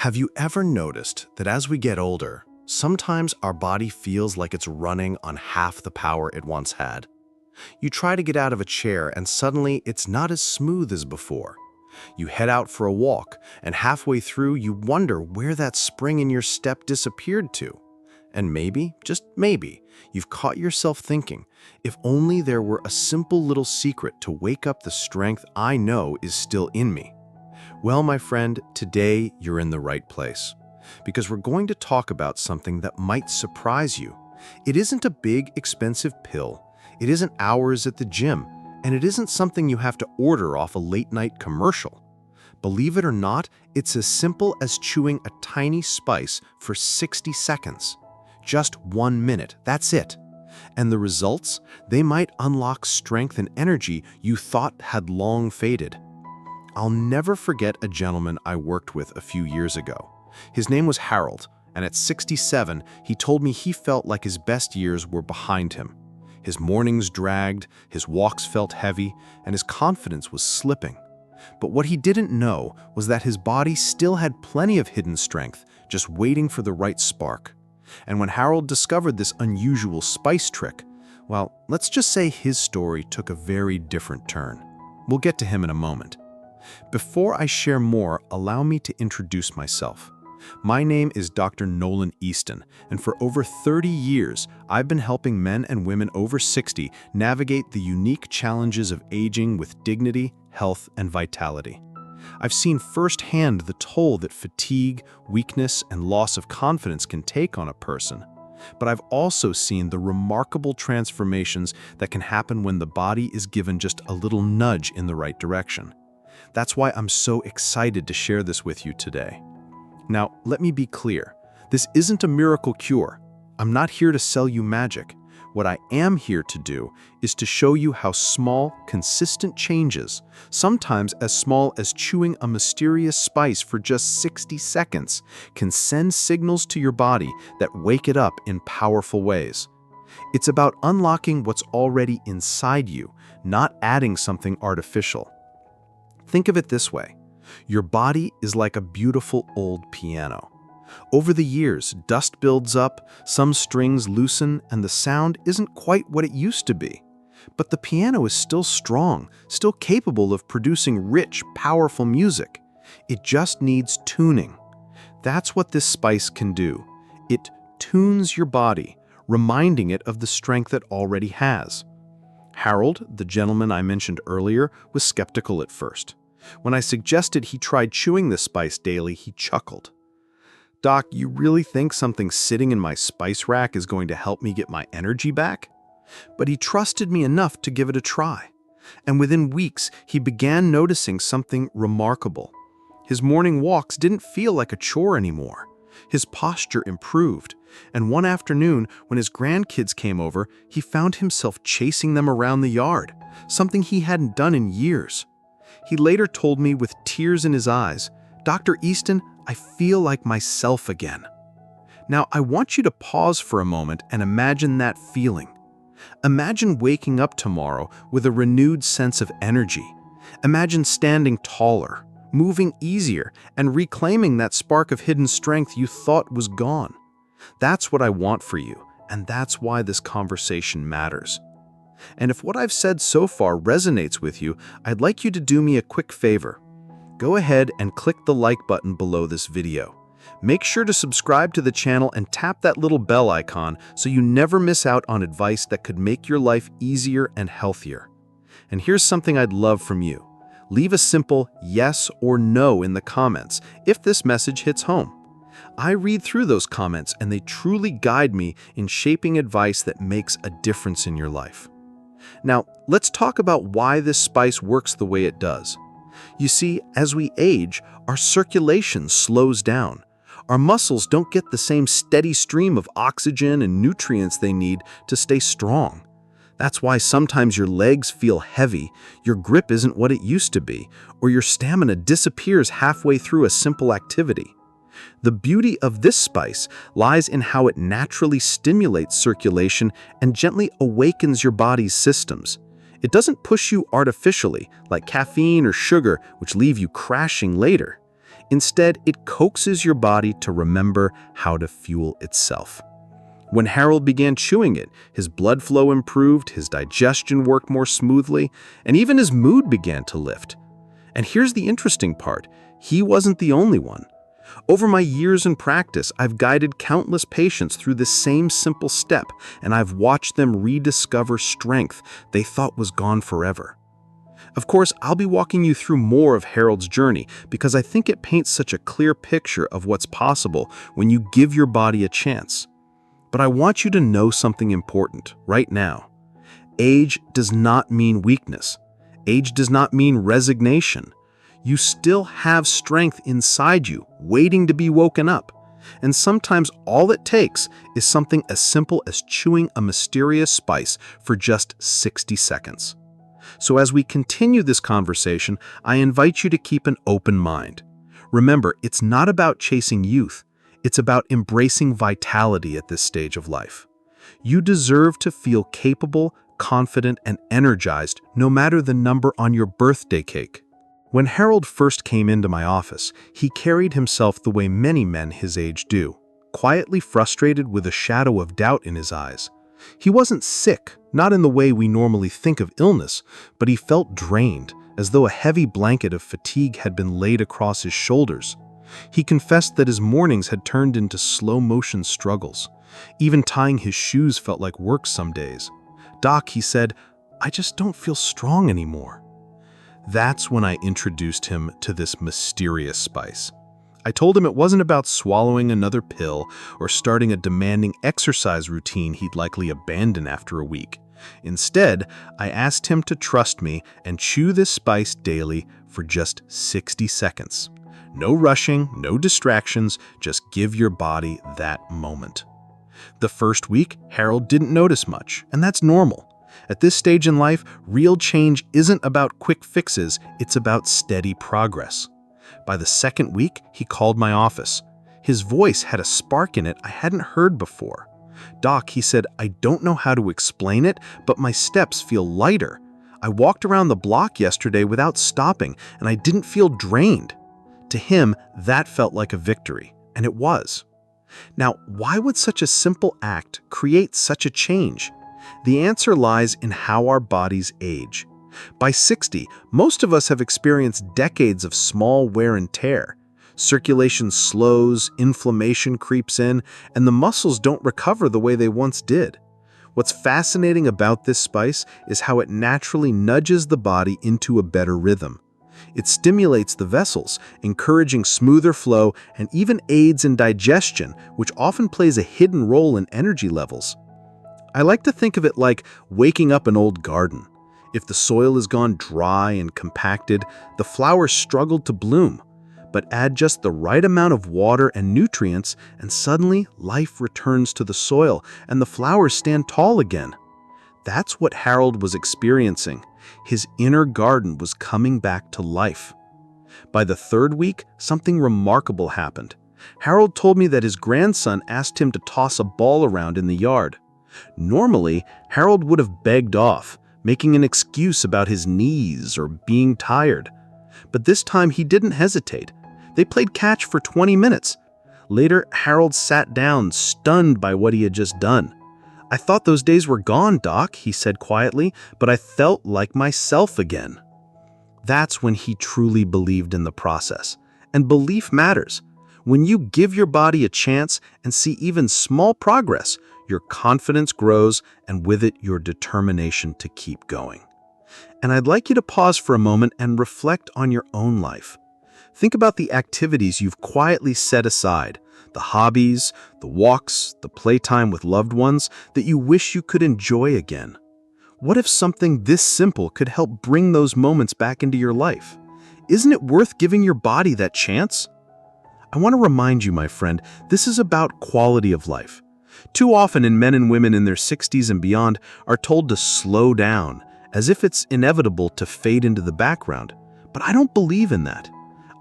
Have you ever noticed that as we get older, sometimes our body feels like it's running on half the power it once had? You try to get out of a chair and suddenly it's not as smooth as before. You head out for a walk and halfway through you wonder where that spring in your step disappeared to. And maybe, just maybe, you've caught yourself thinking, if only there were a simple little secret to wake up the strength I know is still in me. Well, my friend, today you're in the right place, because we're going to talk about something that might surprise you. It isn't a big, expensive pill, it isn't hours at the gym, and it isn't something you have to order off a late-night commercial. Believe it or not, it's as simple as chewing a tiny spice for 60 seconds. Just 1 minute, that's it. And the results? They might unlock strength and energy you thought had long faded. I'll never forget a gentleman I worked with a few years ago. His name was Harold, and at 67, he told me he felt like his best years were behind him. His mornings dragged, his walks felt heavy, and his confidence was slipping. But what he didn't know was that his body still had plenty of hidden strength, just waiting for the right spark. And when Harold discovered this unusual spice trick, well, let's just say his story took a very different turn. We'll get to him in a moment. Before I share more, allow me to introduce myself. My name is Dr. NolanEaston, and for over 30 years, I've been helping men and women over 60 navigate the unique challenges of aging with dignity, health, and vitality. I've seen firsthand the toll that fatigue, weakness, and loss of confidence can take on a person. But I've also seen the remarkable transformations that can happen when the body is given just a little nudge in the right direction. That's why I'm so excited to share this with you today. Now, let me be clear. This isn't a miracle cure. I'm not here to sell you magic. What I am here to do is to show you how small, consistent changes, sometimes as small as chewing a mysterious spice for just 60 seconds, can send signals to your body that wake it up in powerful ways. It's about unlocking what's already inside you, not adding something artificial. Think of it this way. Your body is like a beautiful old piano. Over the years, dust builds up, some strings loosen, and the sound isn't quite what it used to be. But the piano is still strong, still capable of producing rich, powerful music. It just needs tuning. That's what this spice can do. It tunes your body, reminding it of the strength it already has. Harold, the gentleman I mentioned earlier, was skeptical at first. When I suggested he tried chewing this spice daily, he chuckled. "Doc, you really think something sitting in my spice rack is going to help me get my energy back?" But he trusted me enough to give it a try. And within weeks, he began noticing something remarkable. His morning walks didn't feel like a chore anymore. His posture improved, and one afternoon, when his grandkids came over, he found himself chasing them around the yard, something he hadn't done in years. He later told me with tears in his eyes, "Dr. Easton, I feel like myself again." Now, I want you to pause for a moment and imagine that feeling. Imagine waking up tomorrow with a renewed sense of energy. Imagine standing taller, moving easier, and reclaiming that spark of hidden strength you thought was gone. That's what I want for you, and that's why this conversation matters. And if what I've said so far resonates with you, I'd like you to do me a quick favor. Go ahead and click the like button below this video. Make sure to subscribe to the channel and tap that little bell icon so you never miss out on advice that could make your life easier and healthier. And here's something I'd love from you. Leave a simple yes or no in the comments if this message hits home. I read through those comments and they truly guide me in shaping advice that makes a difference in your life. Now, let's talk about why this spice works the way it does. You see, as we age, our circulation slows down. Our muscles don't get the same steady stream of oxygen and nutrients they need to stay strong. That's why sometimes your legs feel heavy, your grip isn't what it used to be, or your stamina disappears halfway through a simple activity. The beauty of this spice lies in how it naturally stimulates circulation and gently awakens your body's systems. It doesn't push you artificially, like caffeine or sugar, which leave you crashing later. Instead, it coaxes your body to remember how to fuel itself. When Harold began chewing it, his blood flow improved, his digestion worked more smoothly, and even his mood began to lift. And here's the interesting part. He wasn't the only one. Over my years in practice, I've guided countless patients through this same simple step, and I've watched them rediscover strength they thought was gone forever. Of course, I'll be walking you through more of Harold's journey because I think it paints such a clear picture of what's possible when you give your body a chance. But I want you to know something important right now. Age does not mean weakness. Age does not mean resignation. You still have strength inside you, waiting to be woken up. And sometimes all it takes is something as simple as chewing a mysterious spice for just 60 seconds. So as we continue this conversation, I invite you to keep an open mind. Remember, it's not about chasing youth. It's about embracing vitality at this stage of life. You deserve to feel capable, confident, and energized no matter the number on your birthday cake. When Harold first came into my office, he carried himself the way many men his age do, quietly frustrated with a shadow of doubt in his eyes. He wasn't sick, not in the way we normally think of illness, but he felt drained, as though a heavy blanket of fatigue had been laid across his shoulders. He confessed that his mornings had turned into slow-motion struggles. Even tying his shoes felt like work some days. "Doc," he said, "I just don't feel strong anymore." That's when I introduced him to this mysterious spice. I told him it wasn't about swallowing another pill or starting a demanding exercise routine he'd likely abandon after a week. Instead, I asked him to trust me and chew this spice daily for just 60 seconds. No rushing, no distractions, just give your body that moment. The first week, Harold didn't notice much, and that's normal. At this stage in life, real change isn't about quick fixes, it's about steady progress. By the second week, he called my office. His voice had a spark in it I hadn't heard before. "Doc," he said, "I don't know how to explain it, but my steps feel lighter. I walked around the block yesterday without stopping, and I didn't feel drained." To him, that felt like a victory, and it was. Now, why would such a simple act create such a change? The answer lies in how our bodies age. By 60, most of us have experienced decades of small wear and tear. Circulation slows, inflammation creeps in, and the muscles don't recover the way they once did. What's fascinating about this spice is how it naturally nudges the body into a better rhythm. It stimulates the vessels, encouraging smoother flow, and even aids in digestion, which often plays a hidden role in energy levels. I like to think of it like waking up an old garden. If the soil has gone dry and compacted, the flowers struggle to bloom. But add just the right amount of water and nutrients, and suddenly life returns to the soil, and the flowers stand tall again. That's what Harold was experiencing. His inner garden was coming back to life. By the third week, something remarkable happened. Harold told me that his grandson asked him to toss a ball around in the yard. Normally, Harold would have begged off, making an excuse about his knees or being tired. But this time he didn't hesitate. They played catch for 20 minutes. Later, Harold sat down, stunned by what he had just done. "I thought those days were gone, Doc," he said quietly, "but I felt like myself again." That's when he truly believed in the process. And belief matters. When you give your body a chance and see even small progress, your confidence grows, and with it, your determination to keep going. And I'd like you to pause for a moment and reflect on your own life. Think about the activities you've quietly set aside, the hobbies, the walks, the playtime with loved ones that you wish you could enjoy again. What if something this simple could help bring those moments back into your life? Isn't it worth giving your body that chance? I want to remind you, my friend, this is about quality of life. Too often men and women in their 60s and beyond are told to slow down, as if it's inevitable to fade into the background. But I don't believe in that.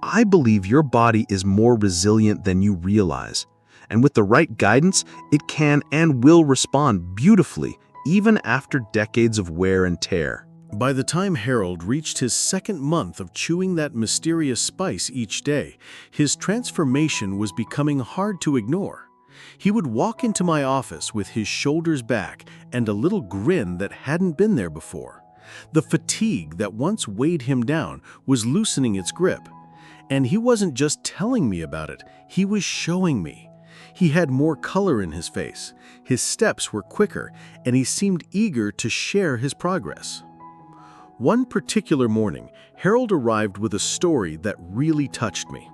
I believe your body is more resilient than you realize. And with the right guidance, it can and will respond beautifully, even after decades of wear and tear. By the time Harold reached his second month of chewing that mysterious spice each day, his transformation was becoming hard to ignore. He would walk into my office with his shoulders back and a little grin that hadn't been there before. The fatigue that once weighed him down was loosening its grip. And he wasn't just telling me about it, he was showing me. He had more color in his face, his steps were quicker, and he seemed eager to share his progress. One particular morning, Harold arrived with a story that really touched me.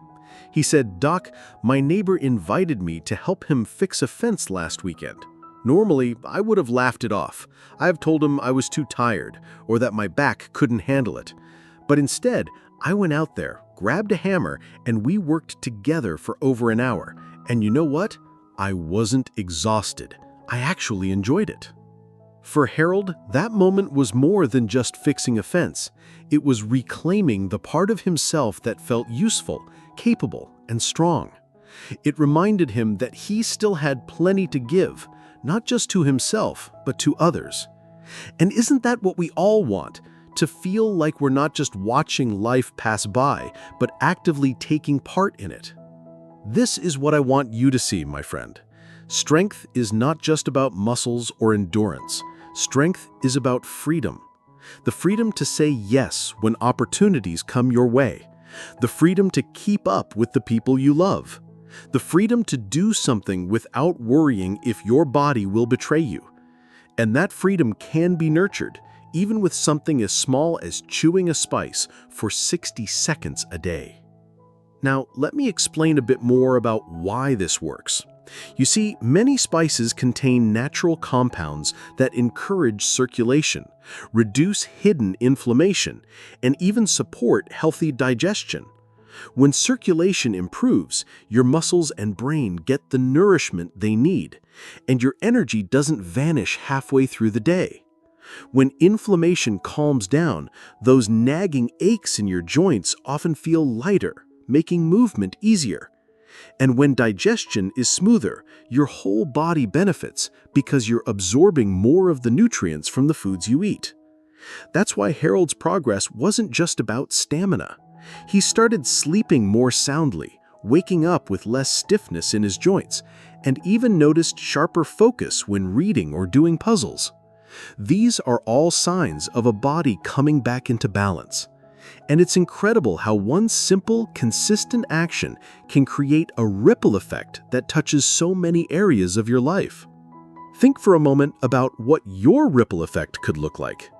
He said, "Doc, my neighbor invited me to help him fix a fence last weekend. Normally, I would have laughed it off. I've told him I was too tired or that my back couldn't handle it. But instead, I went out there, grabbed a hammer, and we worked together for over an hour. And you know what? I wasn't exhausted. I actually enjoyed it." For Harold, that moment was more than just fixing a fence. It was reclaiming the part of himself that felt useful, capable, and strong. It reminded him that he still had plenty to give, not just to himself, but to others. And isn't that what we all want? To feel like we're not just watching life pass by, but actively taking part in it. This is what I want you to see, my friend. Strength is not just about muscles or endurance. Strength is about freedom. The freedom to say yes when opportunities come your way. The freedom to keep up with the people you love. The freedom to do something without worrying if your body will betray you. And that freedom can be nurtured, even with something as small as chewing a spice for 60 seconds a day. Now, let me explain a bit more about why this works. You see, many spices contain natural compounds that encourage circulation, reduce hidden inflammation, and even support healthy digestion. When circulation improves, your muscles and brain get the nourishment they need, and your energy doesn't vanish halfway through the day. When inflammation calms down, those nagging aches in your joints often feel lighter, making movement easier. And when digestion is smoother, your whole body benefits because you're absorbing more of the nutrients from the foods you eat. That's why Harold's progress wasn't just about stamina. He started sleeping more soundly, waking up with less stiffness in his joints, and even noticed sharper focus when reading or doing puzzles. These are all signs of a body coming back into balance. And it's incredible how one simple, consistent action can create a ripple effect that touches so many areas of your life. Think for a moment about what your ripple effect could look like.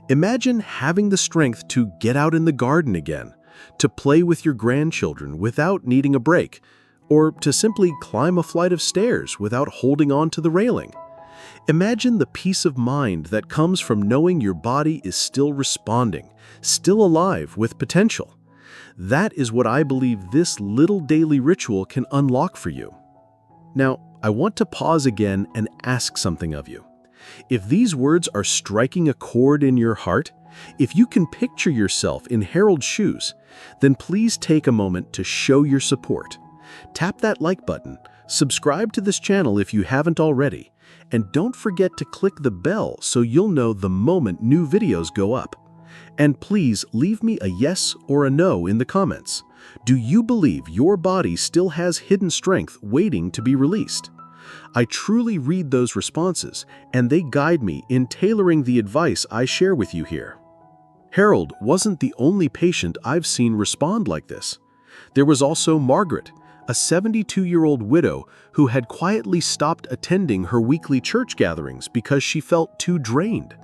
Imagine having the strength to get out in the garden again, to play with your grandchildren without needing a break, or to simply climb a flight of stairs without holding on to the railing. Imagine the peace of mind that comes from knowing your body is still responding, still alive with potential. That is what I believe this little daily ritual can unlock for you. Now, I want to pause again and ask something of you. If these words are striking a chord in your heart, if you can picture yourself in Harold's shoes, then please take a moment to show your support. Tap that like button, subscribe to this channel if you haven't already, and don't forget to click the bell so you'll know the moment new videos go up. And please leave me a yes or a no in the comments. Do you believe your body still has hidden strength waiting to be released? I truly read those responses, and they guide me in tailoring the advice I share with you here. Harold wasn't the only patient I've seen respond like this. There was also Margaret, a 72-year-old widow who had quietly stopped attending her weekly church gatherings because she felt too drained.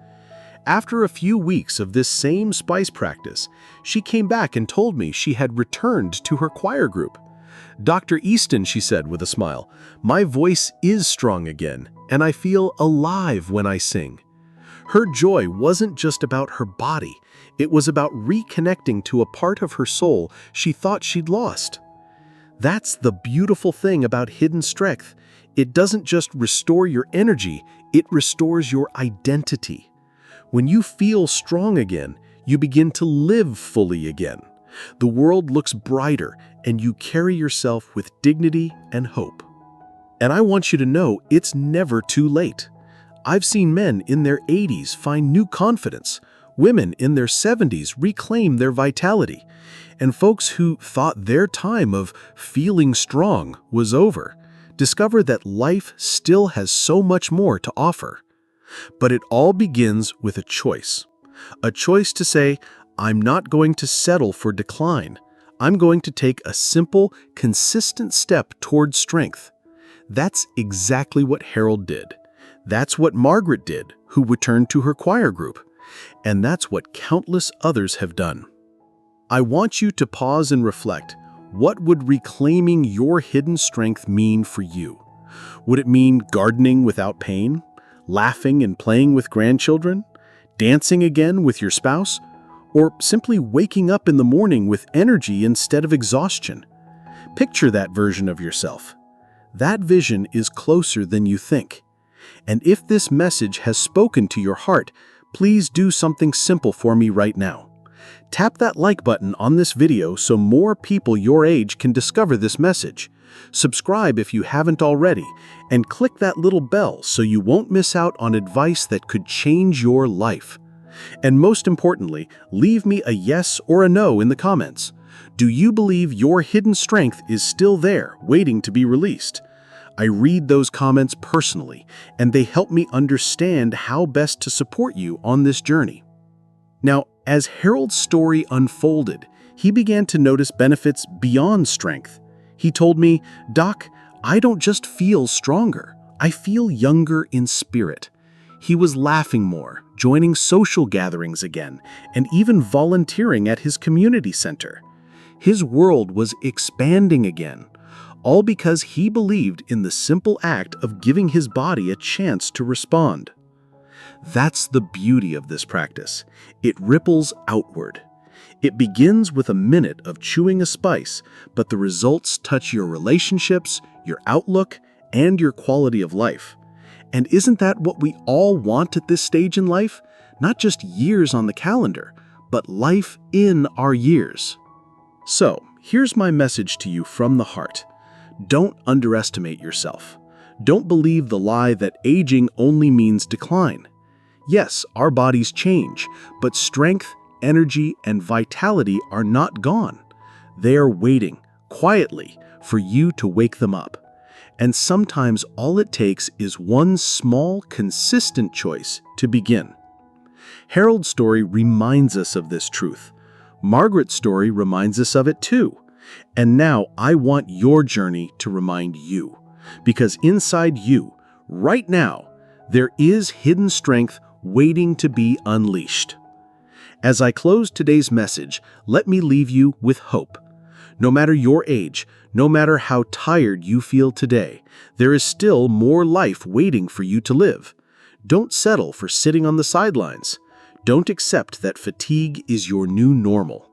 After a few weeks of this same spice practice, she came back and told me she had returned to her choir group. "Dr. Easton," she said with a smile, "my voice is strong again, and I feel alive when I sing." Her joy wasn't just about her body, it was about reconnecting to a part of her soul she thought she'd lost. That's the beautiful thing about hidden strength. It doesn't just restore your energy, it restores your identity. When you feel strong again, you begin to live fully again. The world looks brighter, and you carry yourself with dignity and hope. And I want you to know it's never too late. I've seen men in their 80s find new confidence, Women in their 70s reclaim their vitality. And folks who thought their time of feeling strong was over discover that life still has so much more to offer. But it all begins with a choice. A choice to say, I'm not going to settle for decline. I'm going to take a simple, consistent step toward strength. That's exactly what Harold did. That's what Margaret did, who returned to her choir group. And that's what countless others have done. I want you to pause and reflect. What would reclaiming your hidden strength mean for you? Would it mean gardening without pain? Laughing and playing with grandchildren? Dancing again with your spouse? Or simply waking up in the morning with energy instead of exhaustion? Picture that version of yourself. That vision is closer than you think. And if this message has spoken to your heart, please do something simple for me right now. Tap that like button on this video so more people your age can discover this message. Subscribe if you haven't already, and click that little bell so you won't miss out on advice that could change your life. And most importantly, leave me a yes or a no in the comments. Do you believe your hidden strength is still there, waiting to be released? I read those comments personally, and they help me understand how best to support you on this journey. Now, as Harold's story unfolded, he began to notice benefits beyond strength. He told me, "Doc, I don't just feel stronger, I feel younger in spirit." He was laughing more, joining social gatherings again, and even volunteering at his community center. His world was expanding again, all because he believed in the simple act of giving his body a chance to respond. That's the beauty of this practice. It ripples outward. It begins with a minute of chewing a spice, but the results touch your relationships, your outlook, and your quality of life. And isn't that what we all want at this stage in life? Not just years on the calendar, but life in our years. So, here's my message to you from the heart. Don't underestimate yourself. Don't believe the lie that aging only means decline. Yes, our bodies change, but strength, energy, and vitality are not gone. They are waiting, quietly, for you to wake them up. And sometimes all it takes is one small, consistent choice to begin. Harold's story reminds us of this truth. Margaret's story reminds us of it too. And now I want your journey to remind you. Because inside you, right now, there is hidden strength waiting to be unleashed. As I close today's message, let me leave you with hope. No matter your age, no matter how tired you feel today, there is still more life waiting for you to live. Don't settle for sitting on the sidelines. Don't accept that fatigue is your new normal.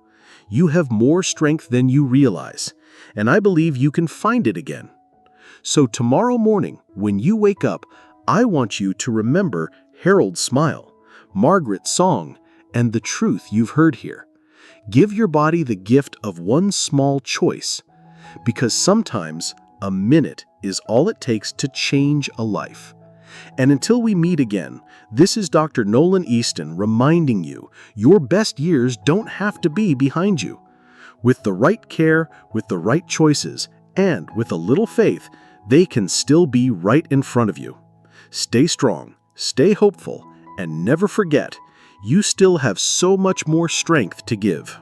You have more strength than you realize, and I believe you can find it again. So tomorrow morning, when you wake up, I want you to remember Harold's smile, Margaret's song, and the truth you've heard here. Give your body the gift of one small choice, because sometimes a minute is all it takes to change a life. And until we meet again, this is Dr. NolanEaston reminding you your best years don't have to be behind you. With the right care, with the right choices, and with a little faith, they can still be right in front of you. Stay strong, stay hopeful, and never forget, you still have so much more strength to give.